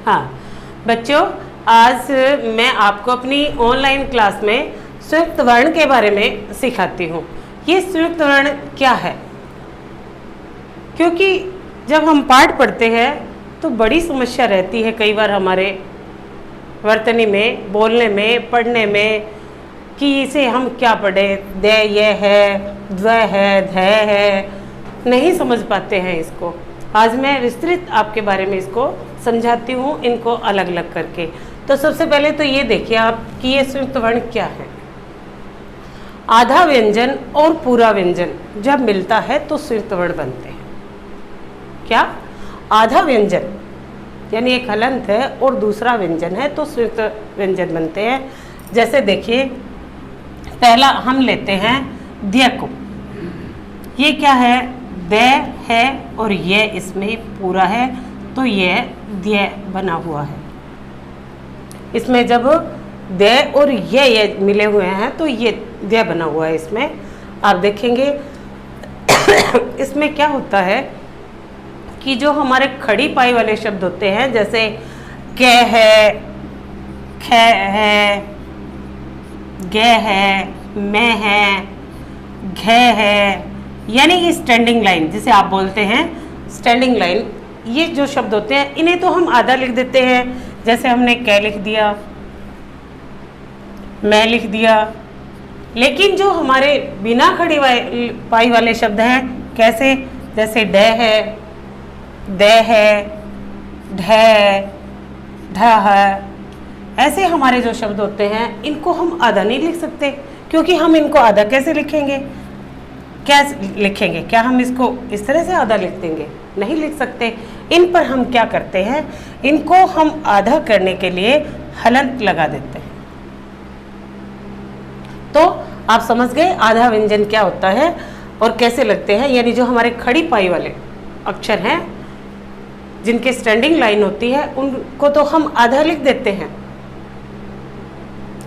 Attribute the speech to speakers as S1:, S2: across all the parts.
S1: हाँ बच्चों, आज मैं आपको अपनी ऑनलाइन क्लास में संयुक्त वर्ण के बारे में सिखाती हूँ। ये संयुक्त वर्ण क्या है? क्योंकि जब हम पाठ पढ़ते हैं तो बड़ी समस्या रहती है कई बार हमारे वर्तनी में, बोलने में, पढ़ने में कि इसे हम क्या पढ़े, दे ये है, द्व है, ध है, नहीं समझ पाते हैं इसको। आज मैं विस्तृत आपके बारे में इसको समझाती हूँ, इनको अलग अलग करके। तो सबसे पहले तो ये देखिए आप कि ये संयुक्त वर्ण क्या है। आधा व्यंजन और पूरा व्यंजन जब मिलता है तो संयुक्त वर्ण बनते हैं। क्या? आधा व्यंजन यानी एक हलंत है और दूसरा व्यंजन है तो संयुक्त व्यंजन बनते हैं। जैसे देखिए, पहला हम लेते हैं द्य को। ये क्या है? दे है और ये इसमें पूरा है तो ये द्य बना हुआ है। इसमें जब दे और ये मिले हुए हैं तो ये द्य बना हुआ है। इसमें आप देखेंगे इसमें क्या होता है कि जो हमारे खड़ी पाई वाले शब्द होते हैं, जैसे क है, ख है, ग है, मैं है, घ है, यानी ये स्टैंडिंग लाइन जिसे आप बोलते हैं स्टैंडिंग लाइन, ये जो शब्द होते हैं इन्हें तो हम आधा लिख देते हैं। जैसे हमने क लिख दिया, मैं लिख दिया। लेकिन जो हमारे बिना खड़ी पाई वाले शब्द हैं, कैसे? जैसे ड है, द है, ढ है, ढ है, ऐसे हमारे जो शब्द होते हैं इनको हम आधा नहीं लिख सकते। क्योंकि हम इनको आधा कैसे लिखेंगे? क्या लिखेंगे? क्या हम इसको इस तरह से आधा लिख देंगे? नहीं लिख सकते। इन पर हम क्या करते हैं, इनको हम आधा करने के लिए हलंत लगा देते हैं। तो आप समझ गए आधा व्यंजन क्या होता है और कैसे लगते हैं। यानी जो हमारे खड़ी पाई वाले अक्षर हैं जिनके स्टैंडिंग लाइन होती है उनको तो हम आधा लिख देते हैं।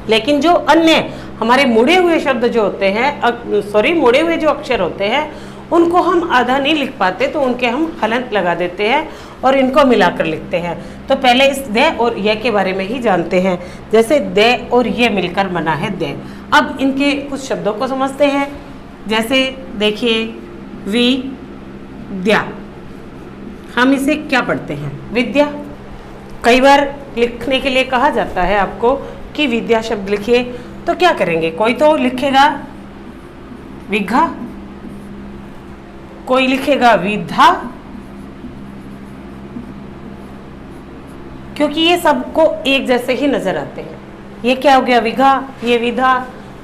S1: लेकिन जो अन्य हमारे मुड़े हुए शब्द जो होते हैं, मुड़े हुए जो अक्षर होते हैं उनको हम आधा नहीं लिख पाते तो उनके हम हलंत लगा देते हैं और इनको मिलाकर लिखते हैं। तो पहले इस दे और ये के बारे में ही जानते हैं। जैसे दे और ये मिलकर बना है दे। अब इनके कुछ शब्दों को समझते हैं। जैसे देखिए, विद्या, हम इसे क्या पढ़ते हैं? विद्या। कई बार लिखने के लिए कहा जाता है आपको कि विद्या शब्द लिखिए, तो क्या करेंगे? कोई तो लिखेगा विघा, कोई लिखेगा विधा, क्योंकि ये सबको एक जैसे ही नजर आते हैं। ये क्या हो गया? विघा, ये विधा,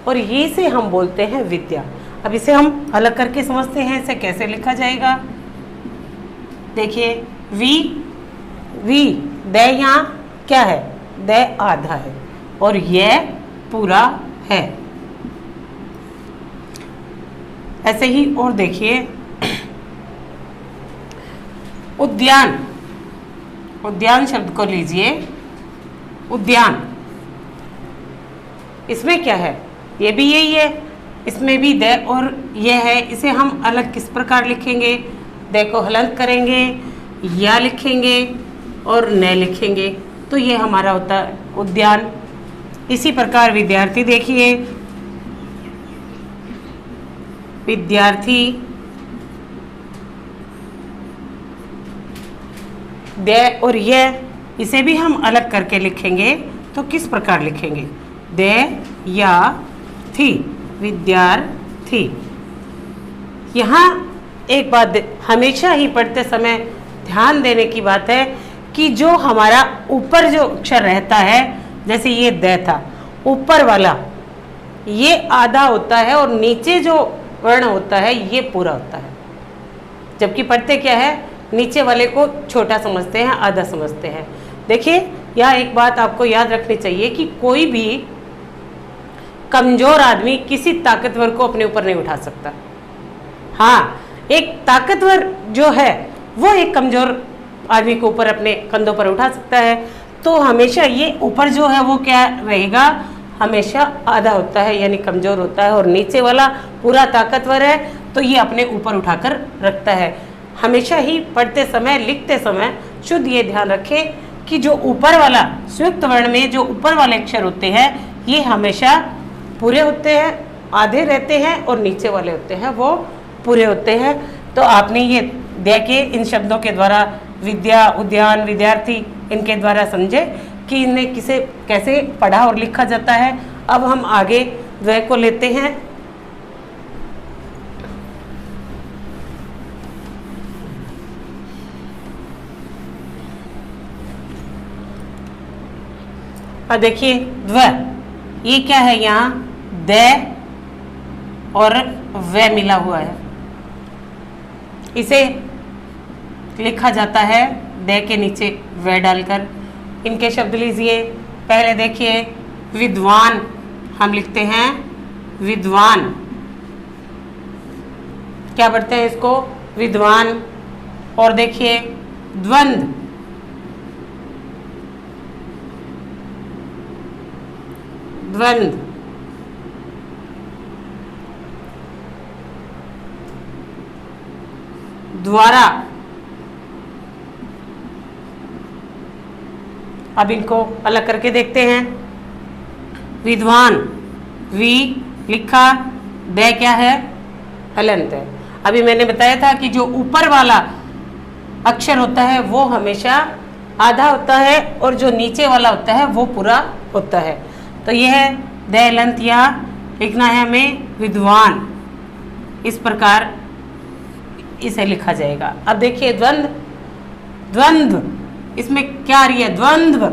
S1: और ये से हम बोलते हैं विद्या। अब इसे हम अलग करके समझते हैं, इसे कैसे लिखा जाएगा। देखिए, वी दे यहाँ क्या है? दे आधा है और ये पूरा है। ऐसे ही और देखिए, उद्यान, उद्यान शब्द को लीजिए। उद्यान, इसमें क्या है? ये भी यही है, इसमें भी दे और ये है। इसे हम अलग किस प्रकार लिखेंगे? दे को हलंत करेंगे, या लिखेंगे और न लिखेंगे, तो ये हमारा होता है उद्यान। इसी प्रकार विद्यार्थी, देखिए विद्यार्थी, दे और ये, इसे भी हम अलग करके लिखेंगे तो किस प्रकार लिखेंगे? दे या थी, विद्यार्थी। यहाँ एक बात हमेशा ही पढ़ते समय ध्यान देने की बात है कि जो हमारा ऊपर जो अक्षर रहता है, जैसे ये द था, ऊपर वाला ये आधा होता है और नीचे जो वर्ण होता है ये पूरा होता है। जबकि पढ़ते क्या है? नीचे वाले को छोटा समझते हैं, आधा समझते हैं। देखिए, यह एक बात आपको याद रखनी चाहिए कि कोई भी कमजोर आदमी किसी ताकतवर को अपने ऊपर नहीं उठा सकता। हाँ, एक ताकतवर जो है वो एक कमजोर आदमी को ऊपर अपने कंधों पर उठा सकता है। तो हमेशा ये ऊपर जो है वो क्या रहेगा? हमेशा आधा होता है, यानी कमजोर होता है, और नीचे वाला पूरा ताकतवर है तो ये अपने ऊपर उठाकर रखता है। हमेशा ही पढ़ते समय, लिखते समय शुद्ध ये ध्यान रखें कि जो ऊपर वाला संयुक्त वर्ण में जो ऊपर वाले अक्षर होते हैं ये हमेशा पूरे होते हैं, आधे रहते हैं, और नीचे वाले होते हैं वो पूरे होते हैं। तो आपने ये देखे इन शब्दों के द्वारा विद्या, उद्यान, विद्यार्थी इनके द्वारा समझे कि इन्हें किसे कैसे पढ़ा और लिखा जाता है। अब हम आगे द्वय को लेते हैं। और देखिए द्वय ये क्या है, यहाँ द और व मिला हुआ है, इसे लिखा जाता है द के नीचे व डालकर। इनके शब्द लीजिए। पहले देखिए विद्वान, हम लिखते हैं विद्वान, क्या पढ़ते हैं इसको, विद्वान। और देखिए द्वंद्व, द्वंद्व, द्वारा। अब इनको अलग करके देखते हैं। विद्वान, वी लिखा, द क्या है, हलंत है। अभी मैंने बताया था कि जो ऊपर वाला अक्षर होता है वो हमेशा आधा होता है और जो नीचे वाला होता है वो पूरा होता है। तो यह है द हलंत, यहाँ लिखना है हमें विद्वान, इस प्रकार इसे लिखा जाएगा। अब देखिए द्वंद्व, द्वंद्व इसमें क्या आ रही है, द्वंद्व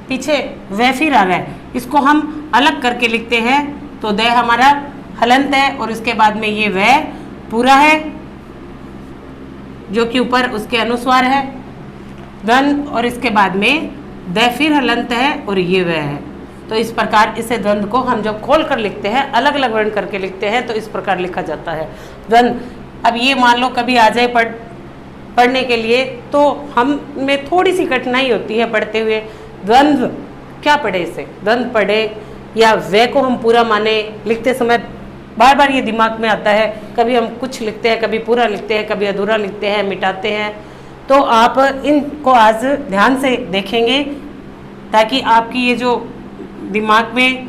S1: पीछे वह फिर आ रहा है, इसको हम अलग करके लिखते हैं। तो द हमारा हलंत है और इसके बाद में ये वह पूरा है जो कि ऊपर उसके अनुस्वार है द्वंद्व, और इसके बाद में द फिर हलंत है और ये वह है। तो इस प्रकार इसे द्वंद्व को हम जब खोल कर लिखते हैं, अलग अलग वर्ण करके लिखते हैं, तो इस प्रकार लिखा जाता है द्वंद्व। अब ये मान लो कभी आ जाए पढ़ने के लिए तो हम में थोड़ी सी कठिनाई होती है पढ़ते हुए, द्वंद्व क्या पढ़े, इसे द्वंद्व पढ़े या वे को हम पूरा माने। लिखते समय बार बार ये दिमाग में आता है, कभी हम कुछ लिखते हैं, कभी पूरा लिखते हैं, कभी अधूरा लिखते हैं, मिटाते हैं। तो आप इनको आज ध्यान से देखेंगे ताकि आपकी ये जो दिमाग में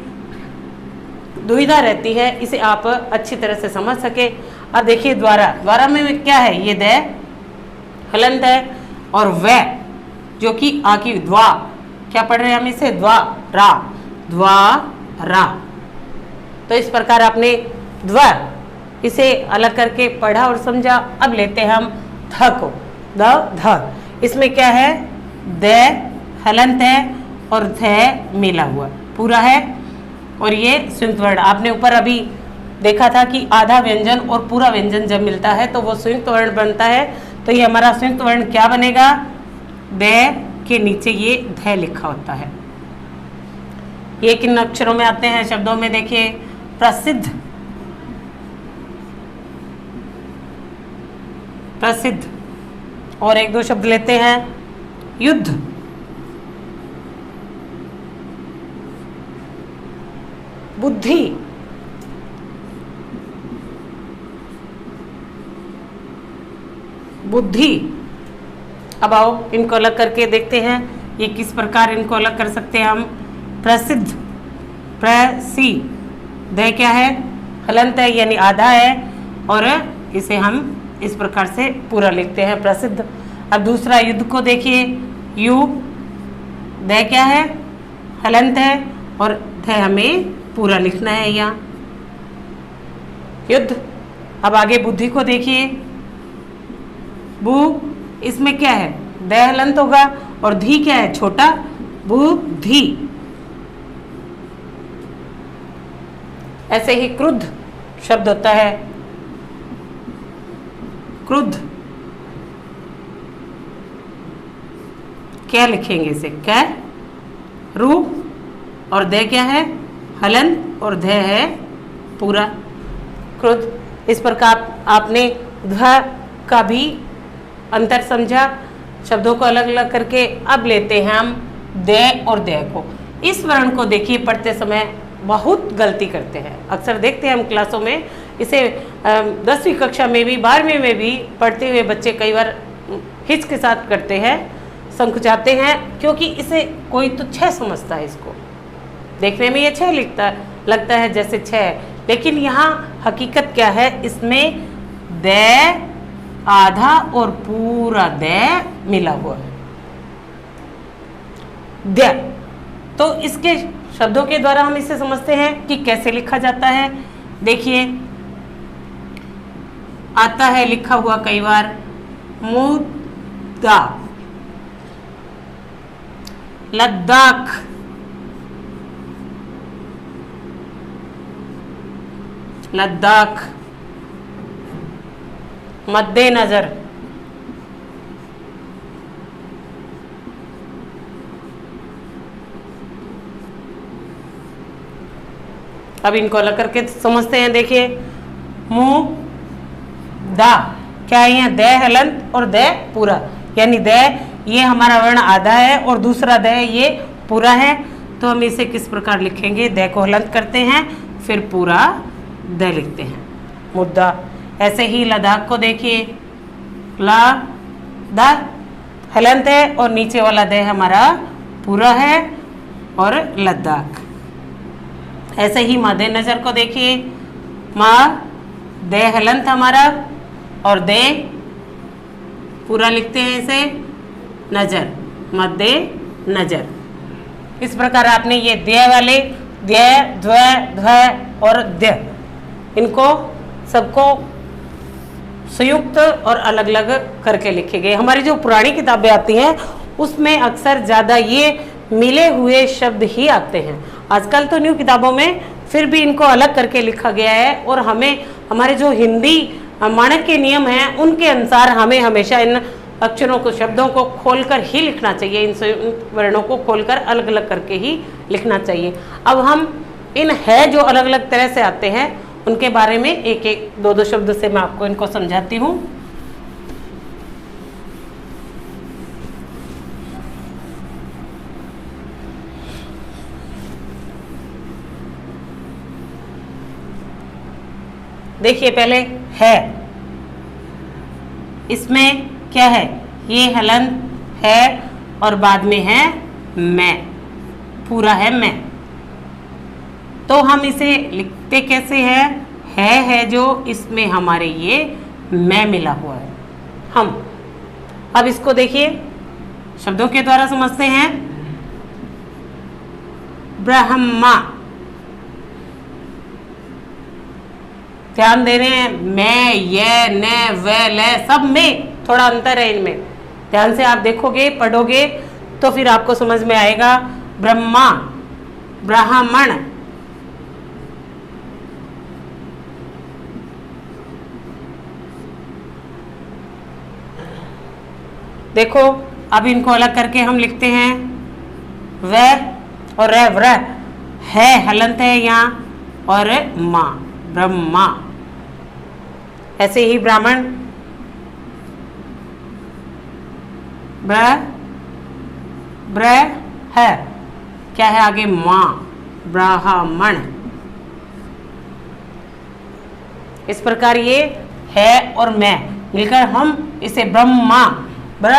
S1: दुविधा रहती है इसे आप अच्छी तरह से समझ सके। अब देखिए द्वारा, द्वारा में क्या है, ये द हलंत है और वह जो कि आ की द्वा, क्या पढ़ रहे हैं हम इसे, द्वा रा, द्वा रा। तो इस प्रकार आपने द्व इसे अलग करके पढ़ा और समझा। अब लेते हैं हम ध को, द ध, इसमें क्या है, द हलंत है और ध मिला हुआ पूरा है और ये संयुक्त वर्ण। आपने ऊपर अभी देखा था कि आधा व्यंजन और पूरा व्यंजन जब मिलता है तो वो संयुक्त वर्ण बनता है। तो ये हमारा संयुक्त वर्ण क्या बनेगा, द के नीचे ये ध लिखा होता है। ये किन अक्षरों में आते हैं शब्दों में, देखिए प्रसिद्ध, प्रसिद्ध। और एक दो शब्द लेते हैं, युद्ध, बुद्धि, बुद्धि। अब आओ इनको अलग करके देखते हैं, ये किस प्रकार इनको अलग कर सकते हैं हम। प्रसिद्ध, प्रसी, द क्या है, हलंत है यानी आधा है और इसे हम इस प्रकार से पूरा लिखते हैं, प्रसिद्ध। अब दूसरा युद्ध को देखिए, यु, द क्या है, हलंत है और ध हमें पूरा लिखना है यहाँ, युद्ध। अब आगे बुद्धि को देखिए, बु, इसमें क्या है, द हलंत होगा और धी क्या है, छोटा, बुद्धि। ऐसे ही क्रुद्ध शब्द होता है, क्रुद्ध, क्या लिखेंगे इसे, कै, रू और द क्या है, हलंत और ध है पूरा, क्रुद्ध। इस प्रकार आपने ध का भी अंतर समझा शब्दों को अलग अलग करके। अब लेते हैं हम द और द को। इस वर्ण को देखिए पढ़ते समय बहुत गलती करते हैं, अक्सर देखते हैं हम क्लासों में इसे 10वीं कक्षा में भी 12वीं में भी पढ़ते हुए बच्चे कई बार हिच के साथ करते हैं, संकुचाते हैं, क्योंकि इसे कोई तो छह समझता है, इसको देखने में ये छह लगता है जैसे छह, लेकिन यहाँ हकीकत क्या है, इसमें द आधा और पूरा द मिला हुआ है, द। तो इसके शब्दों के द्वारा हम इसे समझते हैं कि कैसे लिखा जाता है। देखिए आता है लिखा हुआ कई बार मुद्दा, लद्दाख, लद्दाख, मद्देनजर, अब इनको अलग करके समझते हैं। देखिए मुंह दा, क्या है यहाँ द हलंत और द पूरा, यानी द ये हमारा वर्ण आधा है और दूसरा द ये पूरा है, तो हम इसे किस प्रकार लिखेंगे, द को हलंत करते हैं फिर पूरा द लिखते हैं, मुद्दा। ऐसे ही लद्दाख को देखिए, ला दा हलंत है और नीचे वाला द हमारा पूरा है और लद्दाख। ऐसे ही मद्देनजर को देखिए, मा दे हलंत हमारा और दे पूरा लिखते हैं इसे नजर, मद्दे नजर। इस प्रकार आपने ये द्य वाले द्य, द्व, ध्व और द्य, इनको सबको संयुक्त और अलग अलग करके लिखे गए। हमारी जो पुरानी किताबें आती हैं उसमें अक्सर ज़्यादा ये मिले हुए शब्द ही आते हैं। आजकल तो न्यू किताबों में फिर भी इनको अलग करके लिखा गया है, और हमें हमारे जो हिंदी मानक के नियम हैं उनके अनुसार हमें हमेशा इन अक्षरों को, शब्दों को खोलकर ही लिखना चाहिए, इन वर्णों को खोलकर अलग अलग करके ही लिखना चाहिए। अब हम इन है जो अलग अलग तरह से आते हैं उनके बारे में एक एक दो दो शब्द से मैं आपको इनको समझाती हूँ। देखिए पहले है, इसमें क्या है, ये हलंत है और बाद में है मैं, पूरा है मैं। तो हम इसे लिखते कैसे है जो इसमें हमारे ये मैं मिला हुआ है। हम अब इसको देखिए शब्दों के द्वारा समझते हैं। ब्रह्मा, ध्यान दे रहे हैं, मैं, ये, न, व, ल, सब में थोड़ा अंतर है इनमें। ध्यान से आप देखोगे, पढ़ोगे तो फिर आपको समझ में आएगा। ब्रह्मा, ब्राह्मण, देखो अब इनको अलग करके हम लिखते हैं व और व्र, है हलंत है यहाँ और माँ, ब्रह्मा। ऐसे ही ब्राह्मण, ब्र है, क्या है आगे माँ, ब्राह्मण। इस प्रकार ये है और मैं मिलकर हम इसे ब्रह्मा, ब्र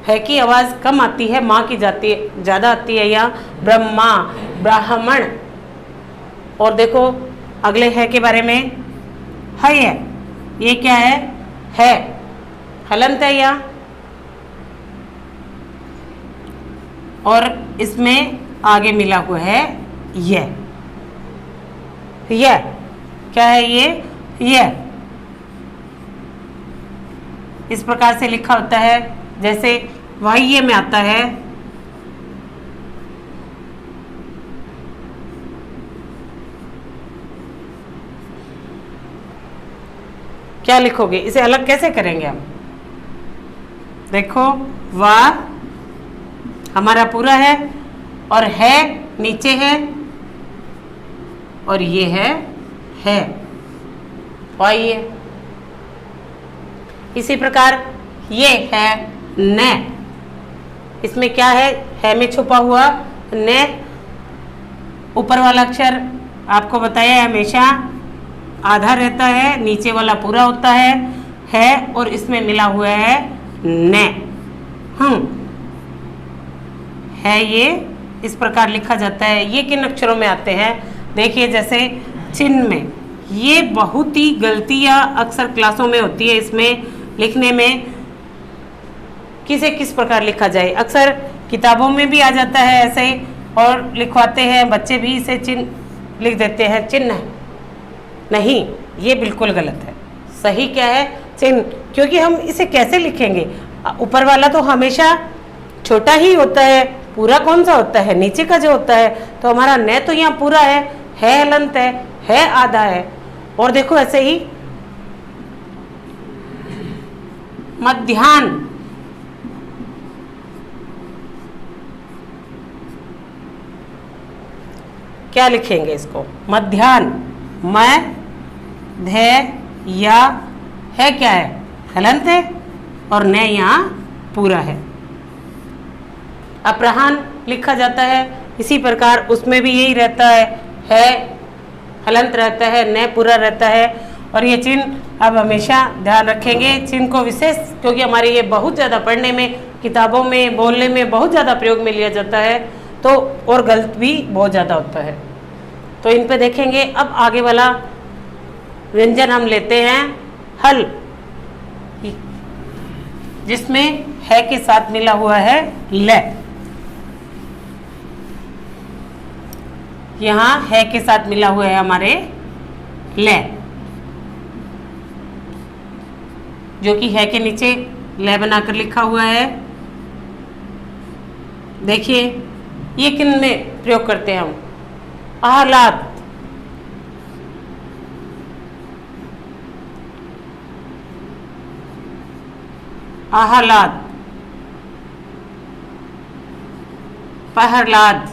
S1: है की आवाज कम आती है, माँ की जाती है ज्यादा आती है यहाँ, ब्रह्मा, ब्राह्मण। और देखो अगले है के बारे में, है ये क्या है हलंत है यहाँ, और इसमें आगे मिला हुआ है ये क्या है ये इस प्रकार से लिखा होता है जैसे वाह्य में आता है। क्या लिखोगे, इसे अलग कैसे करेंगे हम, देखो वाह हमारा पूरा है और है नीचे है और ये है वाह्य। इसी प्रकार ये है न, इसमें क्या है में छुपा हुआ न, ऊपर वाला अक्षर आपको बताया है हमेशा आधा रहता है, नीचे वाला पूरा होता है और इसमें मिला हुआ है न। है ये इस प्रकार लिखा जाता है। ये किन अक्षरों में आते हैं? देखिए जैसे चिन्ह में, ये बहुत ही गलतियाँ अक्सर क्लासों में होती है इसमें लिखने में, किसे किस प्रकार लिखा जाए। अक्सर किताबों में भी आ जाता है ऐसे और लिखवाते हैं बच्चे भी, इसे चिन्ह लिख देते हैं, चिन्ह नहीं, ये बिल्कुल गलत है। सही क्या है? चिन्ह, क्योंकि हम इसे कैसे लिखेंगे? ऊपर वाला तो हमेशा छोटा ही होता है, पूरा कौन सा होता है? नीचे का जो होता है। तो हमारा न तो यहाँ पूरा है हलंत है आधा है। और देखो ऐसे ही मध्याह्न, क्या लिखेंगे इसको? मध्याह्न, मैं ध या है क्या है? हलंत है और न यहाँ पूरा है। अपराह्न लिखा जाता है इसी प्रकार, उसमें भी यही रहता है हलंत रहता है, न पूरा रहता है। और ये चिन्ह अब हमेशा ध्यान रखेंगे, चिन्ह को विशेष, क्योंकि हमारे ये बहुत ज़्यादा पढ़ने में, किताबों में, बोलने में बहुत ज़्यादा प्रयोग में लिया जाता है, तो और गलत भी बहुत ज़्यादा होता है। तो इन पे देखेंगे। अब आगे वाला व्यंजन हम लेते हैं हल, जिसमें है के साथ मिला हुआ है ल। यहाँ है के साथ मिला हुआ है हमारे ल, जो कि है के नीचे ल बनाकर लिखा हुआ है। देखिए ये किन में प्रयोग करते हैं हम? आहलाद, आहलाद, पहलाद,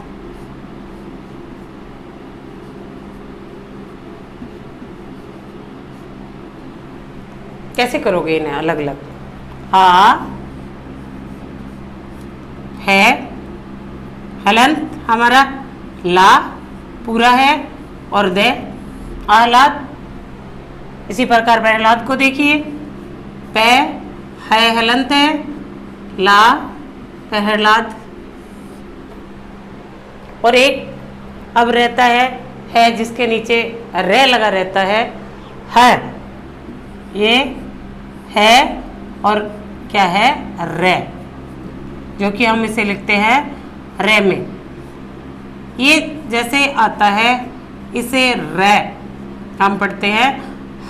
S1: कैसे करोगे इन्हें अलग अलग? आ है हलंत हमारा, ला पूरा है और दे आहलाद। इसी प्रकार प्रहलाद को देखिए, पे है हलंत है, ला प्रहलाद। और एक अब रहता है जिसके नीचे रे लगा रहता है ये है और क्या है? रे, जो कि हम इसे लिखते हैं रे में। ये जैसे आता है इसे रे हम पढ़ते हैं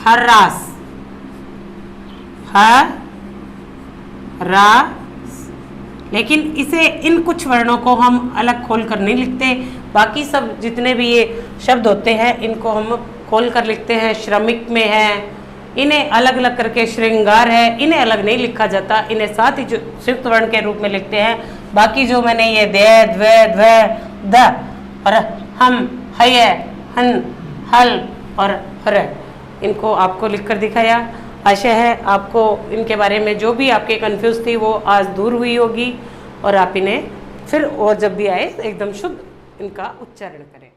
S1: हर्रास, रास। लेकिन इसे इन कुछ वर्णों को हम अलग खोल कर नहीं लिखते, बाकी सब जितने भी ये शब्द होते हैं इनको हम खोल कर लिखते हैं। श्रमिक में है, इन्हें अलग अलग करके श्रृंगार है, इन्हें अलग नहीं लिखा जाता, इन्हें साथ ही जो संयुक्त वर्ण के रूप में लिखते हैं। बाकी जो मैंने ये दे, द्वे, द्वे, द और हम, हय, हन, हल और हर, इनको आपको लिखकर दिखाया। आशा है आपको इनके बारे में जो भी आपके कंफ्यूज थी वो आज दूर हुई होगी और आप इन्हें फिर और जब भी आए एकदम शुद्ध इनका उच्चारण करें।